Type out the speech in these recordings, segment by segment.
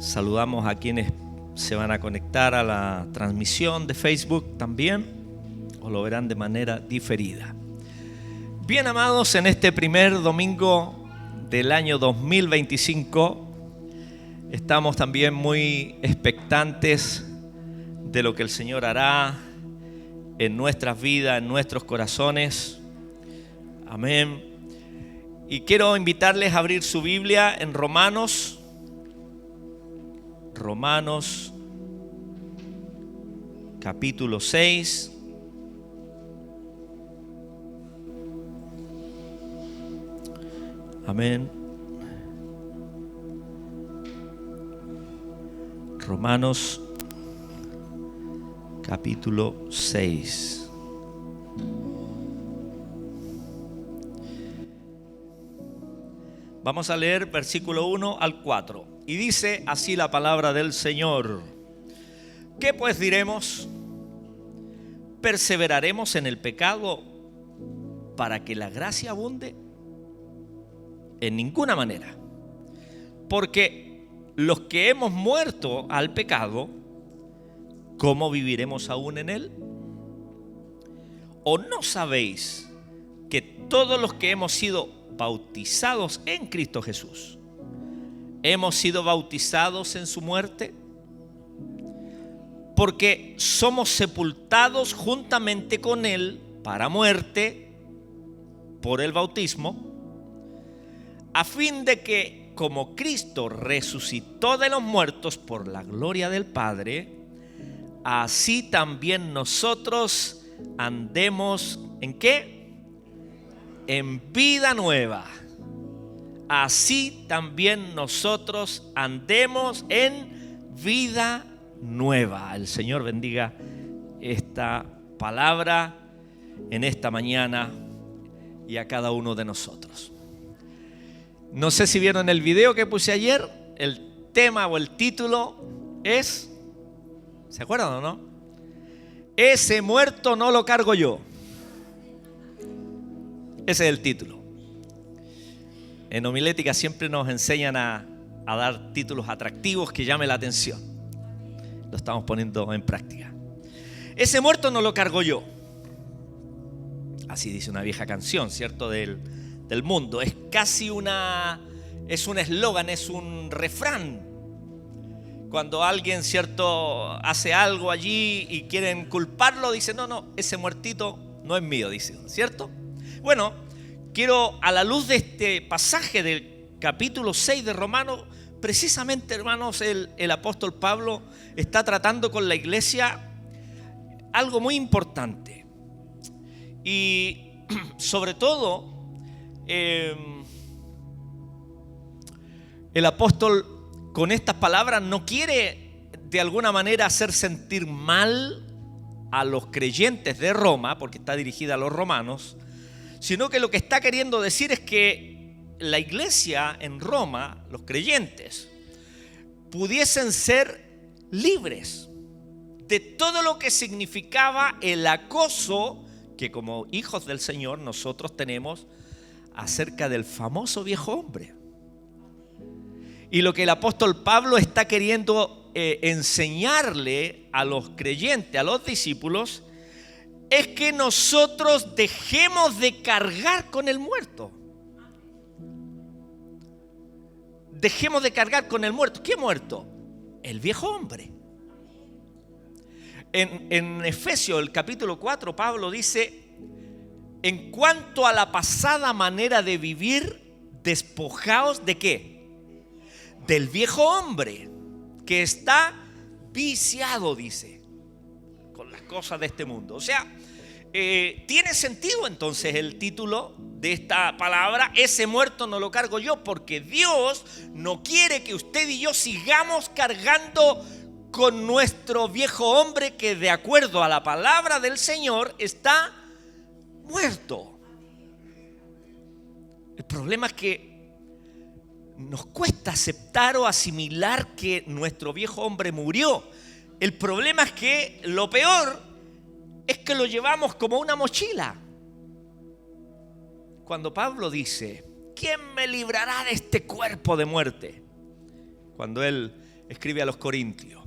Saludamos a quienes se van a conectar a la transmisión de Facebook también, o lo verán de manera diferida. Bien, amados, en este primer domingo del año 2025, estamos también muy expectantes de lo que el Señor hará en nuestras vidas, en nuestros corazones. Amén. Y quiero invitarles a abrir su Biblia en Romanos capítulo 6. Amén. Romanos capítulo 6. Vamos a leer versículo 1 al 4. Y dice así la palabra del Señor. ¿Qué pues diremos? ¿Perseveraremos en el pecado para que la gracia abunde? En ninguna manera. Porque los que hemos muerto al pecado, ¿cómo viviremos aún en él? ¿O no sabéis que todos los que hemos sido bautizados en Cristo Jesús, hemos sido bautizados en su muerte? Porque somos sepultados juntamente con él para muerte por el bautismo, a fin de que, como Cristo resucitó de los muertos por la gloria del Padre, así también nosotros andemos ¿en qué? En vida nueva. Así también nosotros andemos en vida nueva. El Señor bendiga esta palabra en esta mañana y a cada uno de nosotros. No sé si vieron el video que puse ayer. El tema o el título es, ¿se acuerdan o no? Ese muerto no lo cargo yo. Ese es el título. En homilética siempre nos enseñan a dar títulos atractivos que llamen la atención. Lo estamos poniendo en práctica. Ese muerto no lo cargo yo. Así dice una vieja canción, ¿cierto? Del mundo. Es casi es un eslogan, es un refrán. Cuando alguien, ¿cierto?, hace algo allí y quieren culparlo, dicen, no, ese muertito no es mío, dicen, ¿cierto? Bueno, quiero, a la luz de este pasaje del capítulo 6 de Romanos, precisamente, hermanos, el apóstol Pablo está tratando con la iglesia algo muy importante. Y sobre todo, el apóstol con estas palabras no quiere de alguna manera hacer sentir mal a los creyentes de Roma, porque está dirigida a los romanos, sino que lo que está queriendo decir es que la iglesia en Roma, los creyentes, pudiesen ser libres de todo lo que significaba el acoso que como hijos del Señor nosotros tenemos acerca del famoso viejo hombre. Y lo que el apóstol Pablo está queriendo enseñarle a los creyentes, a los discípulos, es que nosotros dejemos de cargar con el muerto. Dejemos de cargar con el muerto. ¿Qué muerto? El viejo hombre. En Efesios, el capítulo 4, Pablo dice, en cuanto a la pasada manera de vivir, despojaos ¿de qué? Del viejo hombre, que está viciado, dice, con las cosas de este mundo. O sea, tiene sentido entonces el título de esta palabra, ese muerto no lo cargo yo, porque Dios no quiere que usted y yo sigamos cargando con nuestro viejo hombre que, de acuerdo a la palabra del Señor, está muerto. El problema es que nos cuesta aceptar o asimilar que nuestro viejo hombre murió. El problema es que lo peor es que lo llevamos como una mochila. Cuando Pablo dice, ¿quién me librará de este cuerpo de muerte? Cuando él escribe a los Corintios.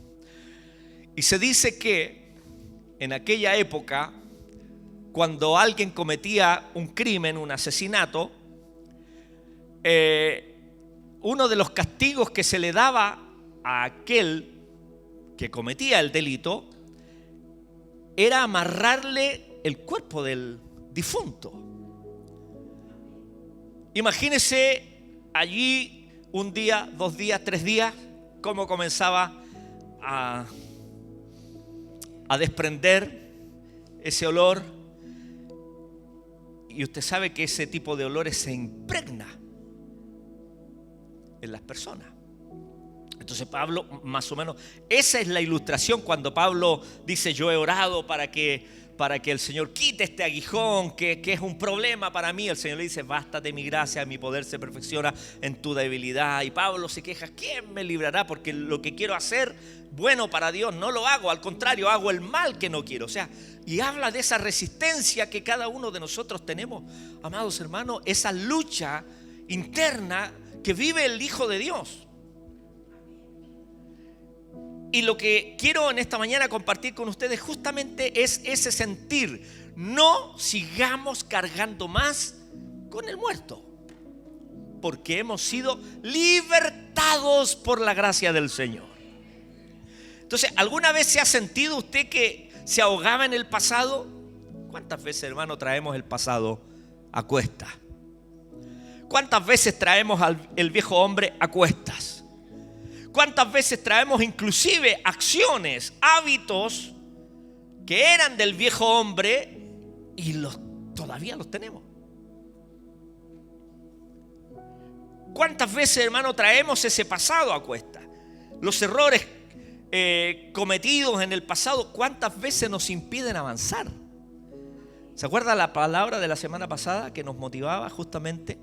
Y se dice que en aquella época, cuando alguien cometía un crimen, un asesinato, uno de los castigos que se le daba a aquel que cometía el delito era amarrarle el cuerpo del difunto. Imagínese allí un día, 2 días, 3 días, cómo comenzaba a desprender ese olor. Y usted sabe que ese tipo de olores se impregna en las personas. Entonces Pablo, más o menos, esa es la ilustración cuando Pablo dice: yo he orado para que el Señor quite este aguijón que es un problema para mí. El Señor le dice: bástate mi gracia, mi poder se perfecciona en tu debilidad. Y Pablo se queja: ¿quién me librará? Porque lo que quiero hacer bueno para Dios no lo hago, al contrario, hago el mal que no quiero. O sea, y habla de esa resistencia que cada uno de nosotros tenemos, amados hermanos, esa lucha interna que vive el Hijo de Dios. Y lo que quiero en esta mañana compartir con ustedes justamente es ese sentir. No sigamos cargando más con el muerto, porque hemos sido libertados por la gracia del Señor. Entonces, ¿alguna vez se ha sentido usted que se ahogaba en el pasado? ¿Cuántas veces, hermano, traemos el pasado a cuestas? ¿Cuántas veces traemos el viejo hombre a cuestas? ¿Cuántas veces traemos inclusive acciones, hábitos que eran del viejo hombre y todavía los tenemos? ¿Cuántas veces, hermano, traemos ese pasado a cuestas? Los errores cometidos en el pasado, ¿cuántas veces nos impiden avanzar? ¿Se acuerda la palabra de la semana pasada que nos motivaba justamente?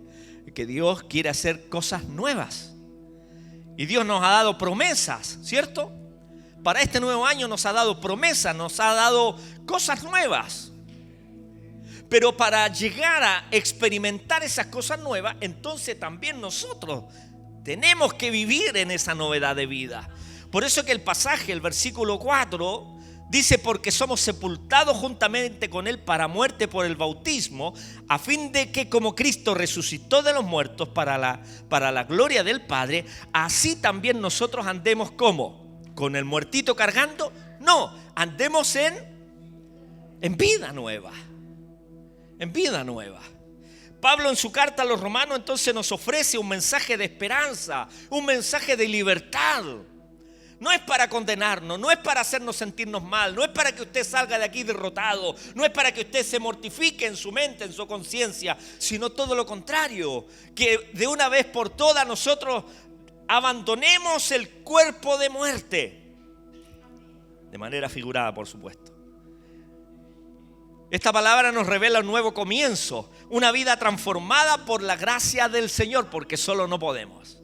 Que Dios quiere hacer cosas nuevas. Y Dios nos ha dado promesas, ¿cierto? Para este nuevo año nos ha dado promesas, nos ha dado cosas nuevas. Pero para llegar a experimentar esas cosas nuevas, entonces también nosotros tenemos que vivir en esa novedad de vida. Por eso que el pasaje, el versículo 4, dice: porque somos sepultados juntamente con Él para muerte por el bautismo, a fin de que como Cristo resucitó de los muertos para la gloria del Padre, así también nosotros andemos. ¿Cómo? ¿Con el muertito cargando? No, andemos en vida nueva. En vida nueva. Pablo en su carta a los romanos entonces nos ofrece un mensaje de esperanza, un mensaje de libertad. No es para condenarnos, no es para hacernos sentirnos mal, no es para que usted salga de aquí derrotado, no es para que usted se mortifique en su mente, en su conciencia, sino todo lo contrario, que de una vez por todas nosotros abandonemos el cuerpo de muerte, de manera figurada, por supuesto. Esta palabra nos revela un nuevo comienzo, una vida transformada por la gracia del Señor, porque solo no podemos.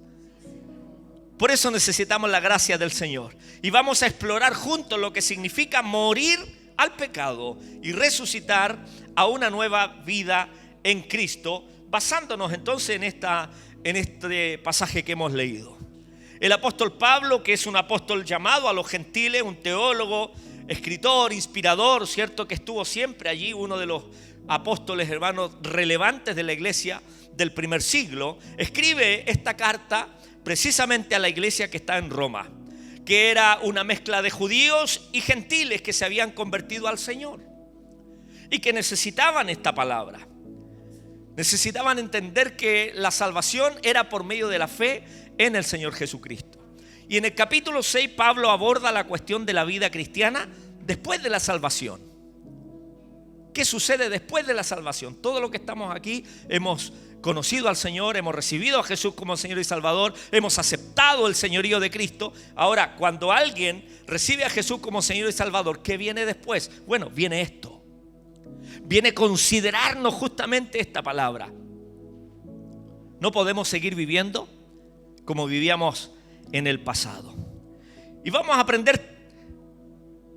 Por eso necesitamos la gracia del Señor. Y vamos a explorar juntos lo que significa morir al pecado y resucitar a una nueva vida en Cristo, basándonos entonces en este pasaje que hemos leído. El apóstol Pablo, que es un apóstol llamado a los gentiles, un teólogo, escritor, inspirador, ¿cierto? Que estuvo siempre allí, uno de los apóstoles, hermanos, relevantes de la iglesia del primer siglo, escribe esta carta precisamente a la iglesia que está en Roma, que era una mezcla de judíos y gentiles que se habían convertido al Señor y que necesitaban esta palabra. Necesitaban entender que la salvación era por medio de la fe en el Señor Jesucristo. Y en el capítulo 6 Pablo aborda la cuestión de la vida cristiana después de la salvación. ¿Qué sucede después de la salvación? Todo lo que estamos aquí hemos conocido al Señor, hemos recibido a Jesús como Señor y Salvador, hemos aceptado el señorío de Cristo. Ahora, cuando alguien recibe a Jesús como Señor y Salvador, ¿qué viene después? Bueno, viene esto. Viene considerarnos justamente esta palabra. No podemos seguir viviendo como vivíamos en el pasado. Y vamos a aprender,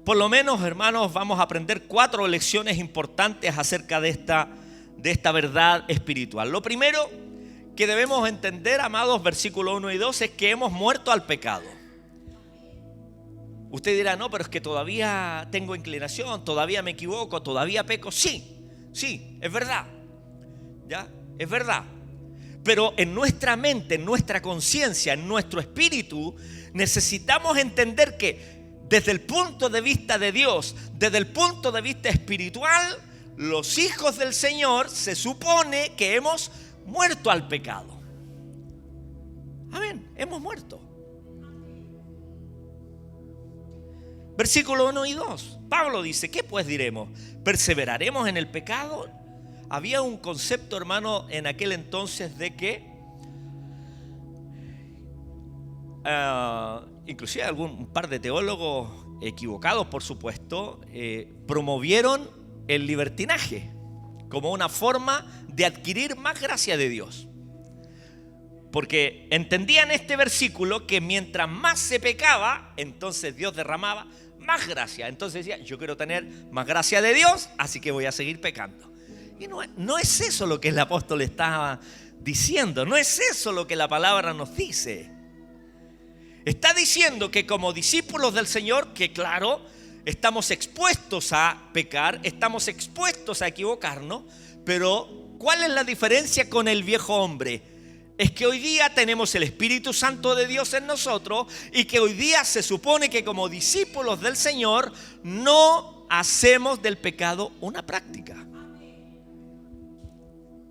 por lo menos, hermanos, vamos a aprender 4 lecciones importantes acerca de esta verdad espiritual. Lo primero que debemos entender, amados, versículos 1 y 2, es que hemos muerto al pecado. Usted dirá, no, pero es que todavía tengo inclinación, todavía me equivoco, todavía peco. Sí, es verdad. ¿Ya? Es verdad. Pero en nuestra mente, en nuestra conciencia, en nuestro espíritu, necesitamos entender que desde el punto de vista de Dios, desde el punto de vista espiritual, los hijos del Señor se supone que hemos muerto al pecado. Amén, hemos muerto. Versículo 1 y 2. Pablo dice, ¿qué pues diremos? ¿Perseveraremos en el pecado? Había un concepto, hermano, en aquel entonces de que inclusive un par de teólogos equivocados, por supuesto, promovieron el libertinaje como una forma de adquirir más gracia de Dios. Porque entendían este versículo que mientras más se pecaba, entonces Dios derramaba más gracia. Entonces decía, yo quiero tener más gracia de Dios, así que voy a seguir pecando. Y no es eso lo que el apóstol estaba diciendo, no es eso lo que la palabra nos dice. Está diciendo que como discípulos del Señor, que claro, estamos expuestos a pecar, estamos expuestos a equivocarnos, pero ¿cuál es la diferencia con el viejo hombre? Es que hoy día tenemos el Espíritu Santo de Dios en nosotros y que hoy día se supone que como discípulos del Señor no hacemos del pecado una práctica.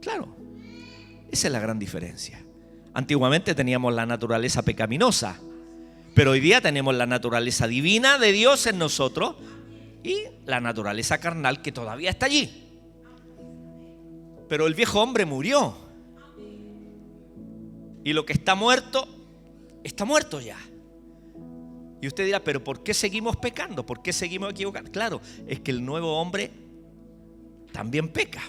Claro, esa es la gran diferencia. Antiguamente teníamos la naturaleza pecaminosa, pero hoy día tenemos la naturaleza divina de Dios en nosotros y la naturaleza carnal que todavía está allí. Pero el viejo hombre murió. Y lo que está muerto ya. Y usted dirá, pero ¿por qué seguimos pecando? ¿Por qué seguimos equivocando? Claro, es que el nuevo hombre también peca.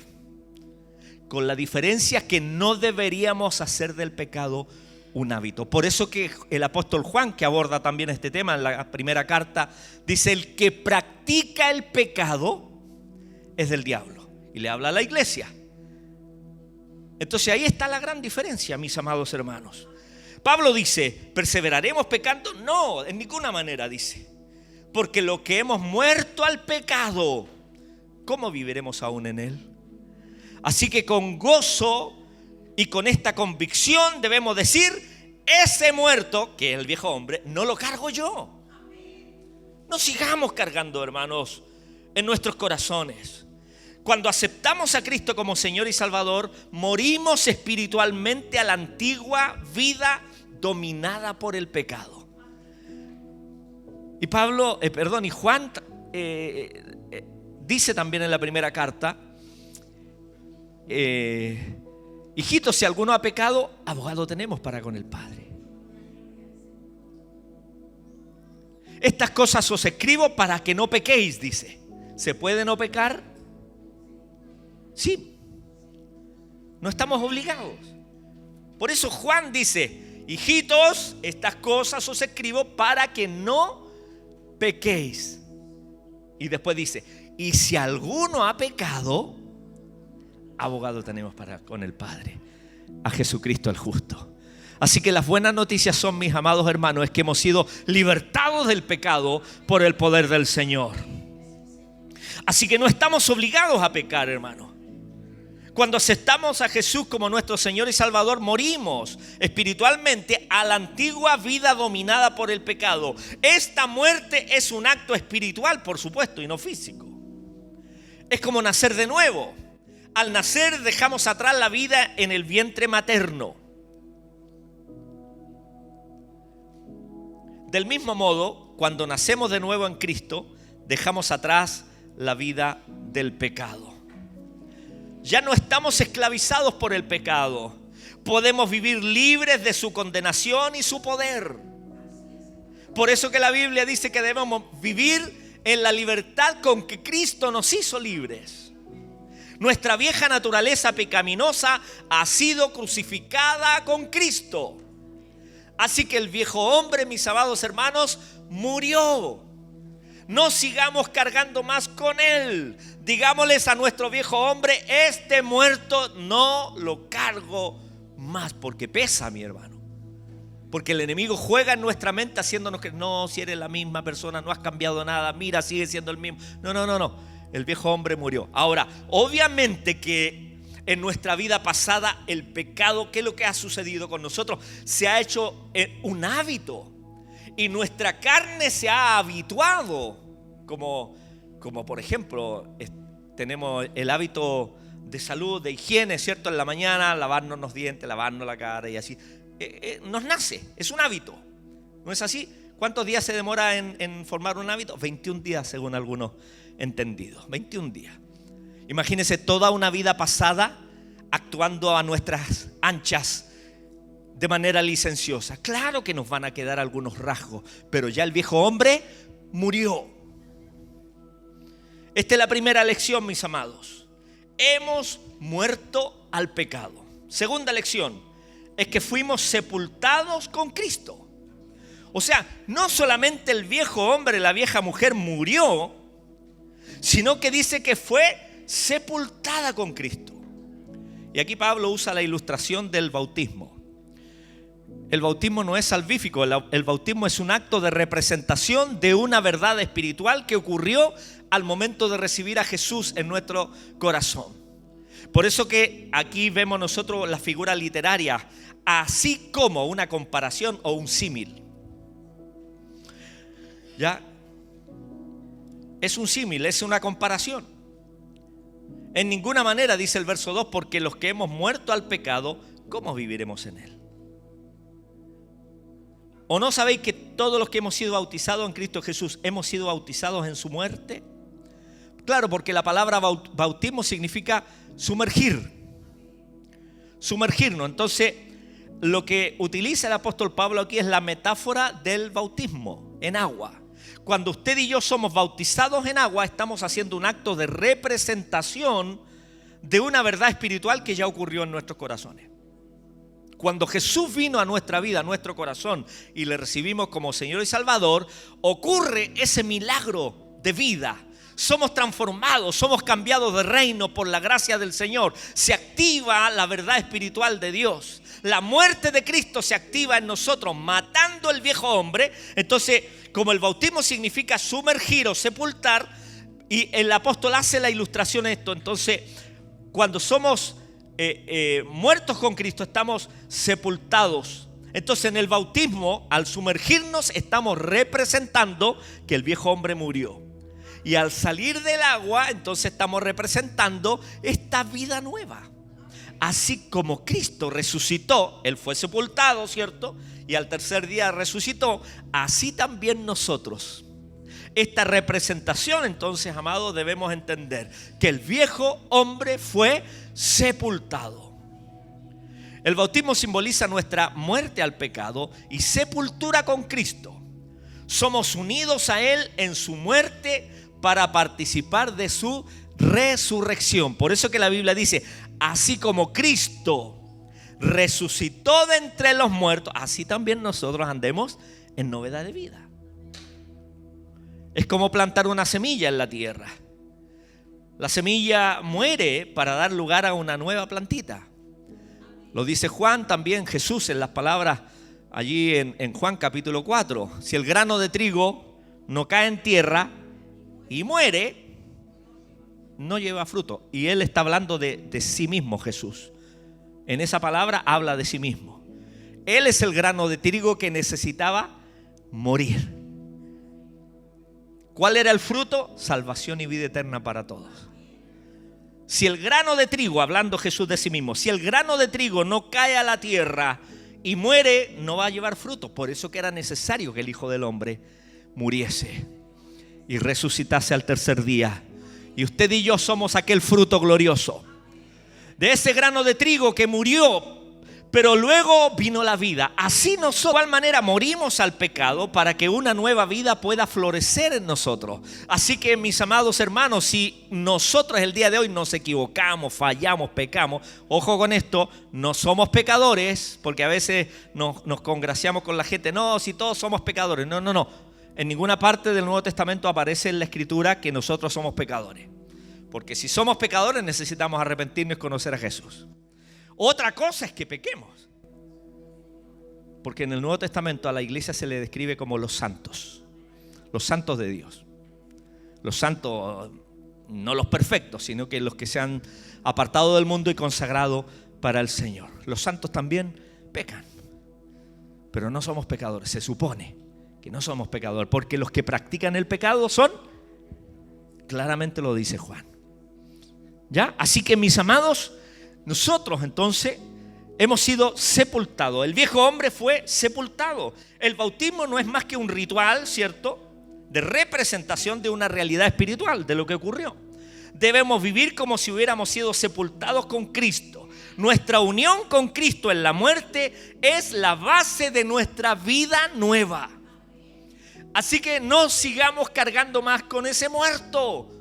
Con la diferencia que no deberíamos hacer del pecado un hábito. Por eso que el apóstol Juan, que aborda también este tema en la primera carta, dice, el que practica el pecado es del diablo. Y le habla a la iglesia. Entonces ahí está la gran diferencia, mis amados hermanos. Pablo dice, ¿perseveraremos pecando? No, en ninguna manera dice. Porque lo que hemos muerto al pecado, ¿cómo viviremos aún en él? Así que con gozo y con esta convicción debemos decir, ese muerto, que es el viejo hombre, no lo cargo yo. No sigamos cargando, hermanos, en nuestros corazones. Cuando aceptamos a Cristo como Señor y Salvador, morimos espiritualmente a la antigua vida dominada por el pecado. Y Juan dice también en la primera carta, hijitos, si alguno ha pecado, abogado tenemos para con el Padre. Estas cosas os escribo para que no pequéis, dice. ¿Se puede no pecar? Sí. No estamos obligados. Por eso Juan dice, hijitos, estas cosas os escribo para que no pequéis. Y después dice, y si alguno ha pecado, abogado tenemos para con el Padre, a Jesucristo el justo. Así que las buenas noticias son, mis amados hermanos, es que hemos sido libertados del pecado por el poder del Señor. Así que no estamos obligados a pecar, hermanos. Cuando aceptamos a Jesús como nuestro Señor y Salvador, morimos espiritualmente a la antigua vida dominada por el pecado. Esta muerte es un acto espiritual, por supuesto, y no físico. Es como nacer de nuevo. Al nacer dejamos atrás la vida en el vientre materno. Del mismo modo, cuando nacemos de nuevo en Cristo, dejamos atrás la vida del pecado. Ya no estamos esclavizados por el pecado. Podemos vivir libres de su condenación y su poder. Por eso que la Biblia dice que debemos vivir en la libertad con que Cristo nos hizo libres. Nuestra vieja naturaleza pecaminosa ha sido crucificada con Cristo. Así que el viejo hombre, mis amados hermanos, murió. No sigamos cargando más con él. Digámosles a nuestro viejo hombre, este muerto no lo cargo más, porque pesa, mi hermano. Porque el enemigo juega en nuestra mente haciéndonos que no, si eres la misma persona, no has cambiado nada, mira, sigue siendo el mismo. No. El viejo hombre murió. Ahora, obviamente que en nuestra vida pasada el pecado, ¿qué es lo que ha sucedido con nosotros? Se ha hecho un hábito. Y nuestra carne se ha habituado. Como por ejemplo, tenemos el hábito de salud, de higiene, ¿cierto? En la mañana, lavarnos los dientes, lavarnos la cara y así. Nos nace, es un hábito. ¿No es así? ¿Cuántos días se demora en formar un hábito? 21 días, según algunos entendidos. 21 días. Imagínense toda una vida pasada actuando a nuestras anchas de manera licenciosa. Claro que nos van a quedar algunos rasgos, pero ya el viejo hombre murió. Esta es la primera lección, mis amados. Hemos muerto al pecado. Segunda lección es que fuimos sepultados con Cristo. O sea, no solamente el viejo hombre, la vieja mujer murió, sino que dice que fue sepultada con Cristo. Y aquí Pablo usa la ilustración del bautismo. El bautismo no es salvífico, el bautismo es un acto de representación de una verdad espiritual que ocurrió al momento de recibir a Jesús en nuestro corazón. Por eso que aquí vemos nosotros la figura literaria, así como una comparación o un símil. ¿Ya? Es un símil, es una comparación. En ninguna manera, dice el verso 2, porque los que hemos muerto al pecado, ¿cómo viviremos en él? ¿O no sabéis que todos los que hemos sido bautizados en Cristo Jesús hemos sido bautizados en su muerte? Claro, porque la palabra bautismo significa sumergir. Sumergirnos. Entonces, lo que utiliza el apóstol Pablo aquí es la metáfora del bautismo en agua. Cuando usted y yo somos bautizados en agua, estamos haciendo un acto de representación de una verdad espiritual que ya ocurrió en nuestros corazones. Cuando Jesús vino a nuestra vida, a nuestro corazón, y le recibimos como Señor y Salvador, ocurre ese milagro de vida. Somos transformados, somos cambiados de reino por la gracia del Señor. Se activa la verdad espiritual de Dios. La muerte de Cristo se activa en nosotros, matando el viejo hombre. Entonces, como el bautismo significa sumergir o sepultar, y el apóstol hace la ilustración de esto. Entonces, cuando somos muertos con Cristo, estamos sepultados. Entonces, en el bautismo, al sumergirnos, estamos representando que el viejo hombre murió. Y al salir del agua, entonces estamos representando esta vida nueva. Así como Cristo resucitó, Él fue sepultado, ¿cierto? Y al tercer día resucitó, así también nosotros. Esta representación, entonces, amados, debemos entender que el viejo hombre fue sepultado. El bautismo simboliza nuestra muerte al pecado y sepultura con Cristo. Somos unidos a Él en su muerte para participar de su resurrección. Por eso que la Biblia dice, así como Cristo resucitó de entre los muertos, así también nosotros andemos en novedad de vida. Es como plantar una semilla en la tierra. La semilla muere para dar lugar a una nueva plantita. Lo dice Juan también, Jesús, en las palabras allí en Juan capítulo 4. Si el grano de trigo no cae en tierra y muere, no lleva fruto. Y Él está hablando de sí mismo, Jesús. En esa palabra habla de sí mismo. Él es el grano de trigo que necesitaba morir. ¿Cuál era el fruto? Salvación y vida eterna para todos. Si el grano de trigo, hablando Jesús de sí mismo, si el grano de trigo no cae a la tierra y muere, no va a llevar fruto. Por eso que era necesario que el Hijo del Hombre muriese y resucitase al tercer día. Y usted y yo somos aquel fruto glorioso de ese grano de trigo que murió, pero luego vino la vida. Así nosotros, de igual manera, morimos al pecado para que una nueva vida pueda florecer en nosotros. Así que, mis amados hermanos, si nosotros el día de hoy nos equivocamos, fallamos, pecamos, ojo con esto, no somos pecadores, porque a veces nos congraciamos con la gente. No, si todos somos pecadores. No. En ninguna parte del Nuevo Testamento aparece en la Escritura que nosotros somos pecadores. Porque si somos pecadores necesitamos arrepentirnos y conocer a Jesús. Otra cosa es que pequemos. porque en el Nuevo Testamento a la iglesia se le describe como los santos de Dios. Los santos, no los perfectos, sino que los que se han apartado del mundo y consagrado para el Señor. Los santos también pecan, pero no somos pecadores. Se supone que no somos pecadores, porque los que practican el pecado son, claramente lo dice Juan. ¿Ya? Así que, mis amados, nosotros entonces hemos sido sepultados. El viejo hombre fue sepultado. El bautismo no es más que un ritual, ¿cierto?, de representación de una realidad espiritual, de lo que ocurrió. Debemos vivir como si hubiéramos sido sepultados con Cristo. Nuestra unión con Cristo en la muerte es la base de nuestra vida nueva. Así que no sigamos cargando más con ese muerto.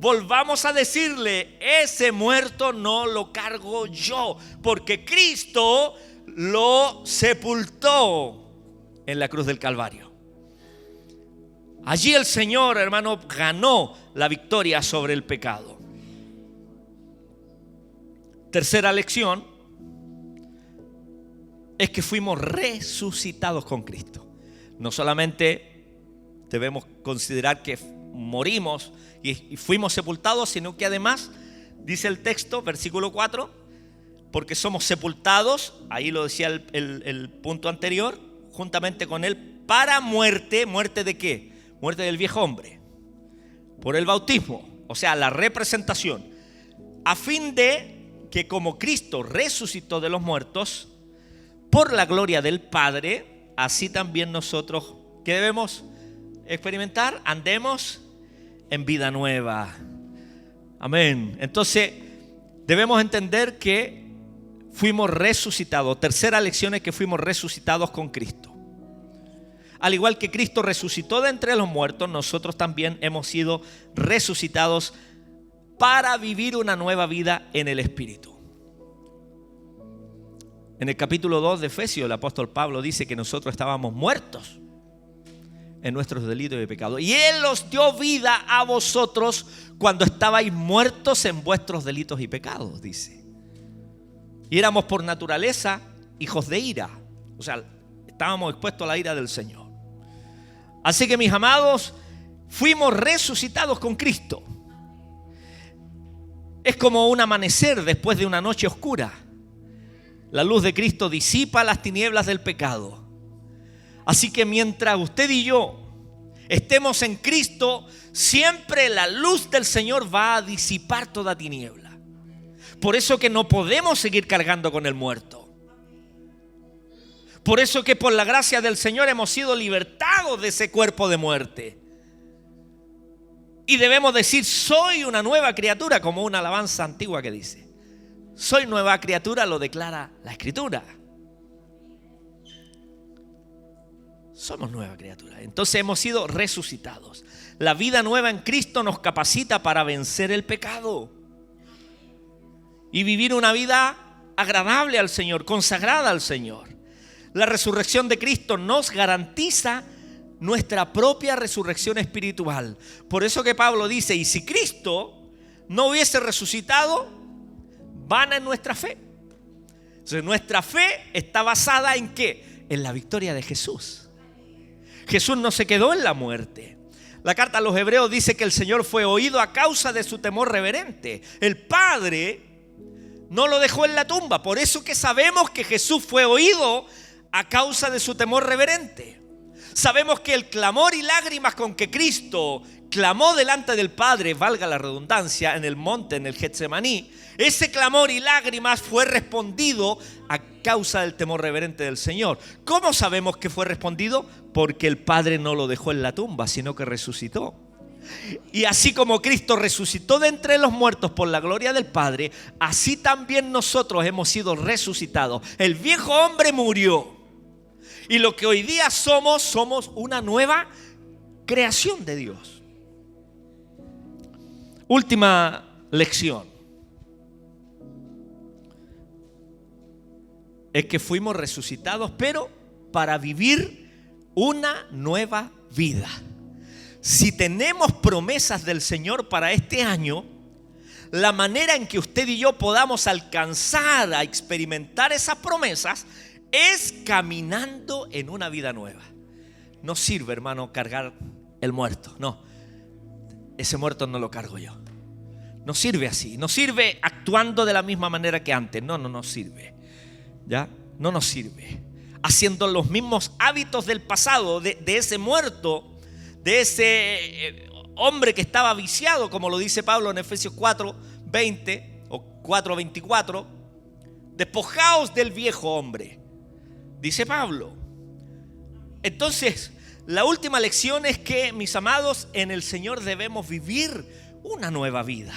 Volvamos a decirle, ese muerto no lo cargo yo, porque Cristo lo sepultó en la cruz del Calvario. Allí el Señor, hermano, ganó la victoria sobre el pecado. Tercera lección es que fuimos resucitados con Cristo. No solamente debemos considerar que morimos y fuimos sepultados, sino que además, dice el texto, versículo 4, porque somos sepultados, ahí lo decía el punto anterior, juntamente con Él, para muerte. ¿Muerte de qué? Muerte del viejo hombre, por el bautismo, o sea, la representación, a fin de que como Cristo resucitó de los muertos, por la gloria del Padre, así también nosotros, ¿qué debemos experimentar? Andemos en vida nueva. Amén. Entonces, debemos entender que fuimos resucitados. Tercera lección es que fuimos resucitados con Cristo. Al igual que Cristo resucitó de entre los muertos, nosotros también hemos sido resucitados para vivir una nueva vida en el Espíritu. En el capítulo 2 de Efesios, el apóstol Pablo dice que nosotros estábamos muertos en nuestros delitos y pecados, y Él os dio vida a vosotros cuando estabais muertos en vuestros delitos y pecados, dice. Y éramos por naturaleza hijos de ira, o sea, estábamos expuestos a la ira del Señor. Así que, mis amados, fuimos resucitados con Cristo. Es como un amanecer después de una noche oscura. La luz de Cristo disipa las tinieblas del pecado. Así que mientras usted y yo estemos en Cristo, siempre la luz del Señor va a disipar toda tiniebla. Por eso que no podemos seguir cargando con el muerto. Por eso que por la gracia del Señor hemos sido libertados de ese cuerpo de muerte. Y debemos decir, soy una nueva criatura, como una alabanza antigua que dice. Soy nueva criatura, lo declara la Escritura. Somos nueva criatura. Entonces hemos sido resucitados. La vida nueva en Cristo nos capacita para vencer el pecado y vivir una vida agradable al Señor, consagrada al Señor. La resurrección de Cristo nos garantiza nuestra propia resurrección espiritual. Por eso que Pablo dice, y si Cristo no hubiese resucitado, vana es nuestra fe. Entonces nuestra fe está basada ¿en qué? En la victoria de Jesús. Jesús no se quedó en la muerte. La carta a los Hebreos dice que el Señor fue oído a causa de su temor reverente. El Padre no lo dejó en la tumba. Por eso que sabemos que Jesús fue oído a causa de su temor reverente. Sabemos que el clamor y lágrimas con que Cristo clamó delante del Padre, valga la redundancia, en el monte, en el Getsemaní, ese clamor y lágrimas fue respondido a causa del temor reverente del Señor. ¿Cómo sabemos que fue respondido? Porque el Padre no lo dejó en la tumba, sino que resucitó. Y así como Cristo resucitó de entre los muertos por la gloria del Padre, así también nosotros hemos sido resucitados. El viejo hombre murió. Y lo que hoy día somos una nueva creación de Dios. Última lección. Es que fuimos resucitados, pero para vivir una nueva vida. Si tenemos promesas del Señor para este año, la manera en que usted y yo podamos alcanzar a experimentar esas promesas es caminando en una vida nueva. No sirve, hermano, cargar el muerto. No, ese muerto no lo cargo yo. No sirve así. No sirve actuando de la misma manera que antes. No sirve. ¿Ya? No nos sirve. Haciendo los mismos hábitos del pasado, de ese muerto, de ese hombre que estaba viciado, como lo dice Pablo en Efesios 4:20 o 4:24. Despojaos del viejo hombre, dice Pablo. Entonces, la última lección es que, mis amados, en el Señor debemos vivir una nueva vida.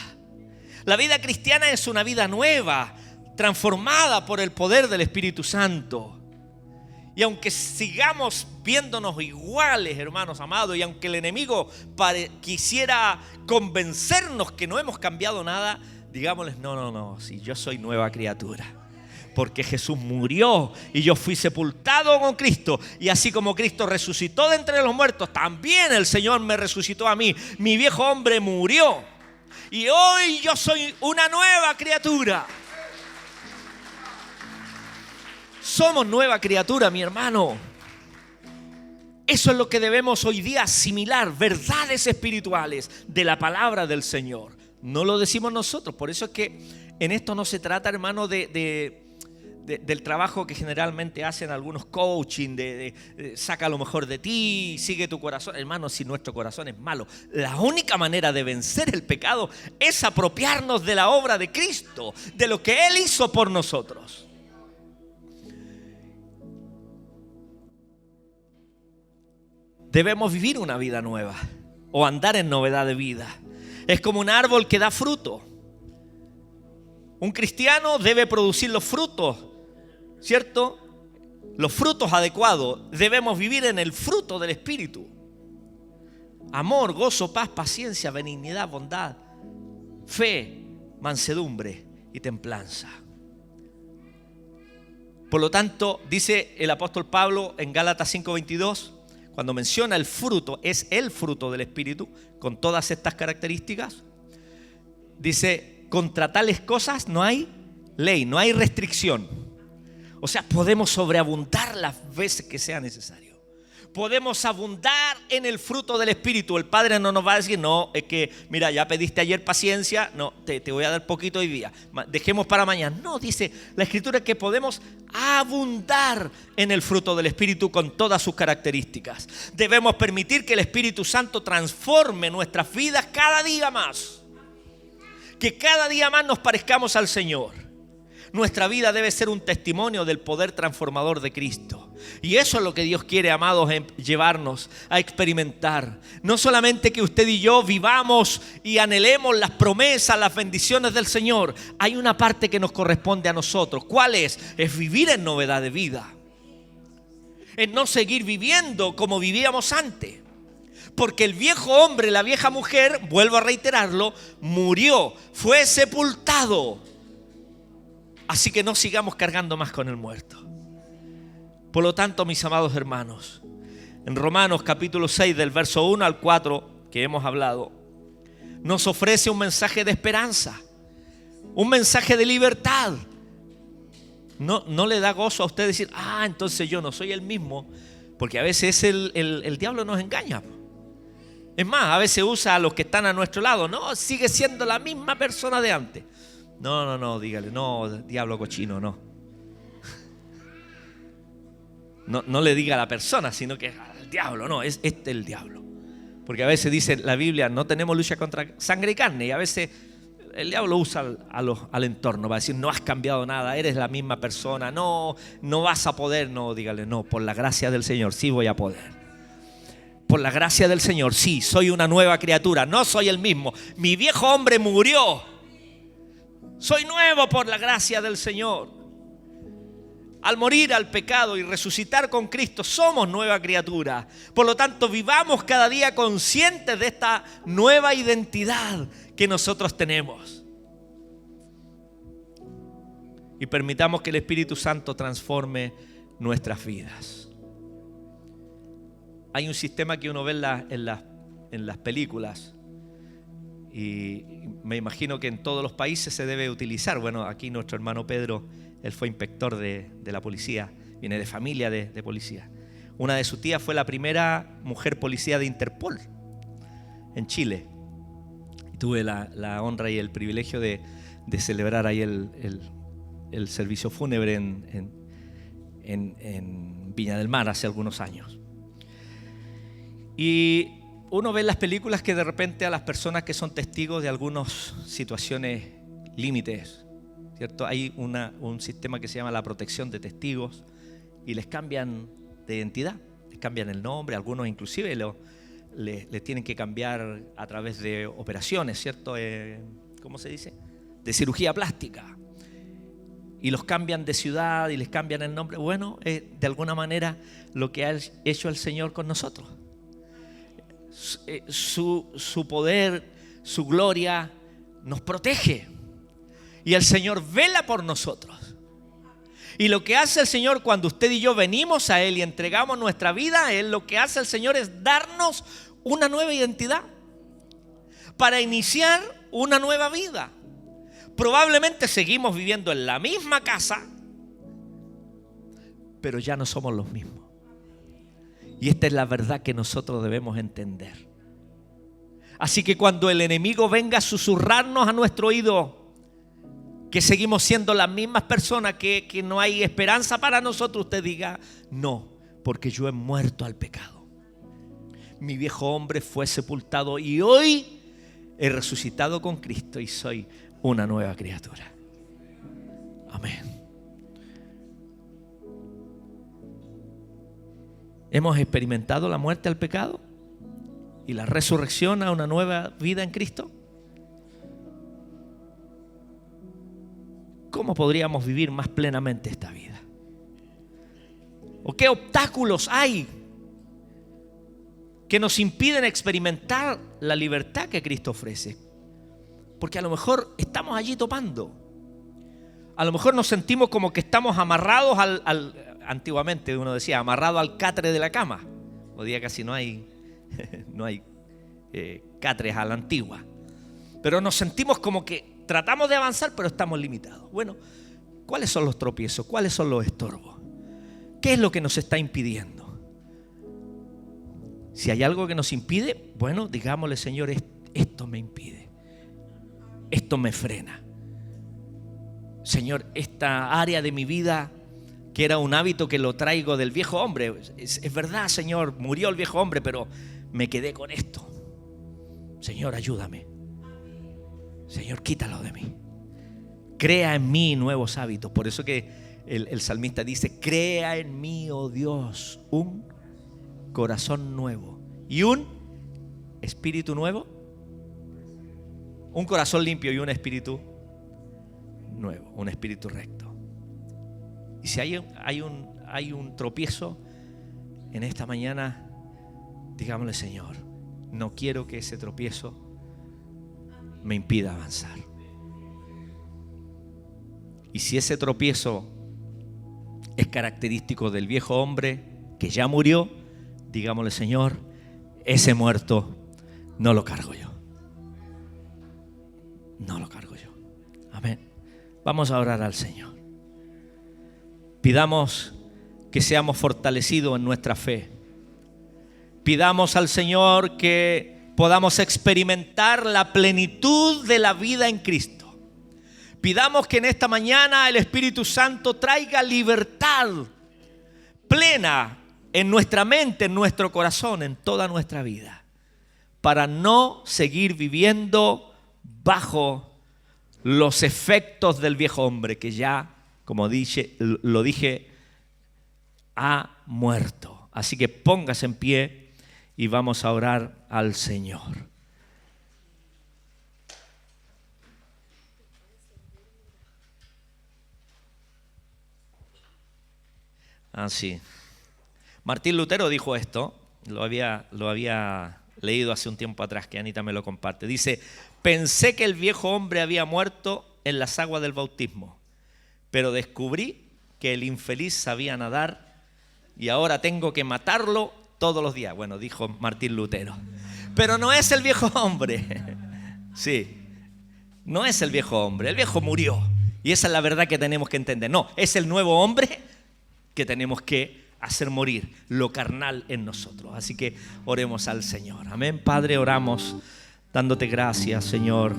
La vida cristiana es una vida nueva, transformada por el poder del Espíritu Santo. Y aunque sigamos viéndonos iguales, hermanos amados, y aunque el enemigo quisiera convencernos que no hemos cambiado nada, digámosles, no, si yo soy nueva criatura. Porque Jesús murió y yo fui sepultado con Cristo. Y así como Cristo resucitó de entre los muertos, también el Señor me resucitó a mí. Mi viejo hombre murió. Y hoy yo soy una nueva criatura. Somos nueva criatura, mi hermano. Eso es lo que debemos hoy día asimilar, verdades espirituales de la palabra del Señor. No lo decimos nosotros, por eso es que en esto no se trata, hermano, del trabajo que generalmente hacen algunos coaching, saca lo mejor de ti, sigue tu corazón. Hermano, si nuestro corazón es malo, la única manera de vencer el pecado es apropiarnos de la obra de Cristo, de lo que Él hizo por nosotros. Debemos vivir una vida nueva o andar en novedad de vida. Es como un árbol que da fruto. Un cristiano debe producir los frutos, ¿cierto? Los frutos adecuados. Debemos vivir en el fruto del Espíritu. Amor, gozo, paz, paciencia, benignidad, bondad, fe, mansedumbre y templanza. Por lo tanto, dice el apóstol Pablo en Gálatas 5:22, cuando menciona el fruto, es el fruto del Espíritu, con todas estas características. Dice, contra tales cosas no hay ley, no hay restricción. O sea, podemos sobreabundar las veces que sea necesario. Podemos abundar en el fruto del Espíritu. El Padre no nos va a decir, no, es que, mira, ya pediste ayer paciencia, no, te voy a dar poquito hoy día, dejemos para mañana. No, dice la Escritura que podemos abundar en el fruto del Espíritu con todas sus características. Debemos permitir que el Espíritu Santo transforme nuestras vidas cada día más. Que cada día más nos parezcamos al Señor. Nuestra vida debe ser un testimonio del poder transformador de Cristo. Y eso es lo que Dios quiere, amados, llevarnos a experimentar. No solamente que usted y yo vivamos y anhelemos las promesas, las bendiciones del Señor. Hay una parte que nos corresponde a nosotros. ¿Cuál es? Es vivir en novedad de vida. Es no seguir viviendo como vivíamos antes. Porque el viejo hombre, la vieja mujer, vuelvo a reiterarlo, murió, fue sepultado. Así que no sigamos cargando más con el muerto. Por lo tanto, mis amados hermanos, en Romanos capítulo 6 del verso 1 al 4 que hemos hablado, nos ofrece un mensaje de esperanza, un mensaje de libertad. No le da gozo a usted decir, entonces yo no soy el mismo, porque a veces el diablo nos engaña. Es más, a veces usa a los que están a nuestro lado. No, sigue siendo la misma persona de antes. No, dígale, no, diablo cochino, no. No le diga a la persona, sino que al diablo, no, es el diablo. Porque a veces dice la Biblia, no tenemos lucha contra sangre y carne, y a veces el diablo usa al entorno, va a decir, no has cambiado nada, eres la misma persona, no vas a poder. No, dígale, no, por la gracia del Señor sí voy a poder. Por la gracia del Señor, sí, soy una nueva criatura, no soy el mismo. Mi viejo hombre murió. Soy nuevo por la gracia del Señor. Al morir al pecado y resucitar con Cristo, somos nueva criatura. Por lo tanto, vivamos cada día conscientes de esta nueva identidad que nosotros tenemos. Y permitamos que el Espíritu Santo transforme nuestras vidas. Hay un sistema que uno ve en las películas. Y me imagino que en todos los países se debe utilizar. Bueno, aquí nuestro hermano Pedro, él fue inspector de la policía viene de familia de policía. Una de sus tías fue la primera mujer policía de Interpol en Chile. Y tuve la honra y el privilegio de celebrar ahí el servicio fúnebre en Viña del Mar hace algunos años. Y uno ve en las películas que de repente a las personas que son testigos de algunas situaciones límites, ¿cierto? Hay un sistema que se llama la protección de testigos y les cambian de identidad, les cambian el nombre, algunos inclusive les tienen que cambiar a través de operaciones, ¿cierto? ¿Cómo se dice? De cirugía plástica. Y los cambian de ciudad y les cambian el nombre. Bueno, de alguna manera lo que ha hecho el Señor con nosotros. Su poder, su gloria nos protege. Y el Señor vela por nosotros. Y lo que hace el Señor cuando usted y yo venimos a Él y entregamos nuestra vida a Él, lo que hace el Señor es darnos una nueva identidad para iniciar una nueva vida. Probablemente seguimos viviendo en la misma casa, pero ya no somos los mismos. Y esta es la verdad que nosotros debemos entender. Así que cuando el enemigo venga a susurrarnos a nuestro oído que seguimos siendo las mismas personas, que no hay esperanza para nosotros, usted diga: no, porque yo he muerto al pecado. Mi viejo hombre fue sepultado y hoy he resucitado con Cristo y soy una nueva criatura. Amén. Hemos experimentado la muerte al pecado y la resurrección a una nueva vida en Cristo. ¿Cómo podríamos vivir más plenamente esta vida? ¿O qué obstáculos hay que nos impiden experimentar la libertad que Cristo ofrece? Porque a lo mejor estamos allí topando. A lo mejor nos sentimos como que estamos amarrados antiguamente uno decía, amarrado al catre de la cama. Hoy día casi no hay catres a la antigua. Pero nos sentimos como que tratamos de avanzar, pero estamos limitados. Bueno, ¿cuáles son los tropiezos? ¿Cuáles son los estorbos? ¿Qué es lo que nos está impidiendo? Si hay algo que nos impide, bueno, digámosle: Señor, esto me impide. Esto me frena. Señor, esta área de mi vida que era un hábito que lo traigo del viejo hombre. Es verdad, Señor, murió el viejo hombre, pero me quedé con esto. Señor, ayúdame. Señor, quítalo de mí. Crea en mí nuevos hábitos. Por eso que el salmista dice: crea en mí, oh Dios, un corazón nuevo y un espíritu nuevo. Un corazón limpio y un espíritu nuevo, un espíritu recto. Y si hay un tropiezo en esta mañana, digámosle: Señor, no quiero que ese tropiezo me impida avanzar. Y si ese tropiezo es característico del viejo hombre que ya murió, digámosle: Señor, ese muerto no lo cargo yo. No lo cargo yo. Amén. Vamos a orar al Señor. Pidamos que seamos fortalecidos en nuestra fe. Pidamos al Señor que podamos experimentar la plenitud de la vida en Cristo. Pidamos que en esta mañana el Espíritu Santo traiga libertad plena en nuestra mente, en nuestro corazón, en toda nuestra vida, para no seguir viviendo bajo los efectos del viejo hombre que ya, como lo dije, ha muerto. Así que póngase en pie y vamos a orar al Señor. Así. Martín Lutero dijo esto, lo había leído hace un tiempo atrás, que Anita me lo comparte. Dice: pensé que el viejo hombre había muerto en las aguas del bautismo, pero descubrí que el infeliz sabía nadar y ahora tengo que matarlo todos los días. Bueno, dijo Martín Lutero. Pero no es el viejo hombre. Sí, no es el viejo hombre. El viejo murió. Y esa es la verdad que tenemos que entender. No, es el nuevo hombre que tenemos que hacer morir lo carnal en nosotros. Así que oremos al Señor. Amén. Padre, oramos dándote gracias, Señor,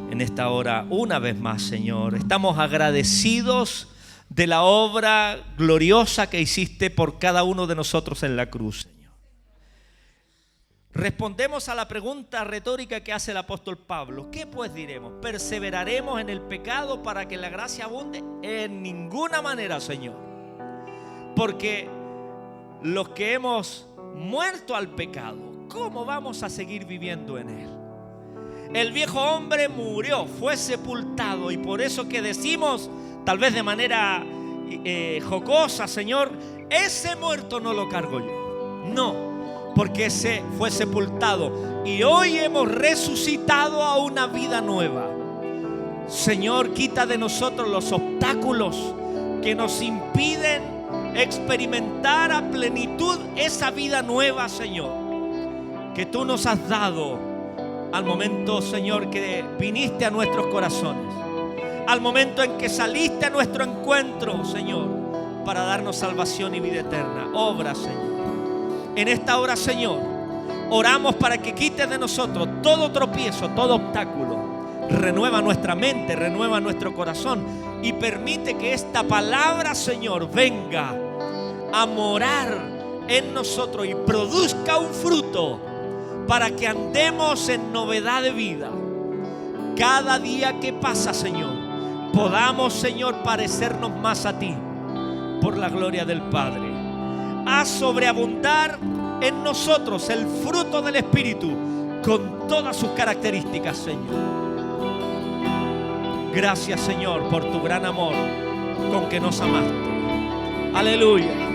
en esta hora una vez más, Señor. Estamos agradecidos de la obra gloriosa que hiciste por cada uno de nosotros en la cruz, Señor. Respondemos a la pregunta retórica que hace el apóstol Pablo. ¿Qué pues diremos? ¿Perseveraremos en el pecado para que la gracia abunde? En ninguna manera, Señor. Porque los que hemos muerto al pecado, ¿cómo vamos a seguir viviendo en él? El viejo hombre murió, fue sepultado, y por eso que decimos, tal vez de manera jocosa, Señor, ese muerto no lo cargo yo. No, porque ese fue sepultado y hoy hemos resucitado a una vida nueva. Señor, quita de nosotros los obstáculos que nos impiden experimentar a plenitud esa vida nueva, Señor, que tú nos has dado al momento, Señor, que viniste a nuestros corazones, al momento en que saliste a nuestro encuentro, Señor, para darnos salvación y vida eterna. Obra, Señor. En esta hora, Señor, oramos para que quites de nosotros todo tropiezo, todo obstáculo. Renueva nuestra mente, renueva nuestro corazón y permite que esta palabra, Señor, venga a morar en nosotros y produzca un fruto para que andemos en novedad de vida. Cada día que pasa, Señor, podamos, Señor, parecernos más a ti por la gloria del Padre. Haz sobreabundar en nosotros el fruto del Espíritu con todas sus características, Señor. Gracias, Señor, por tu gran amor con que nos amaste. Aleluya.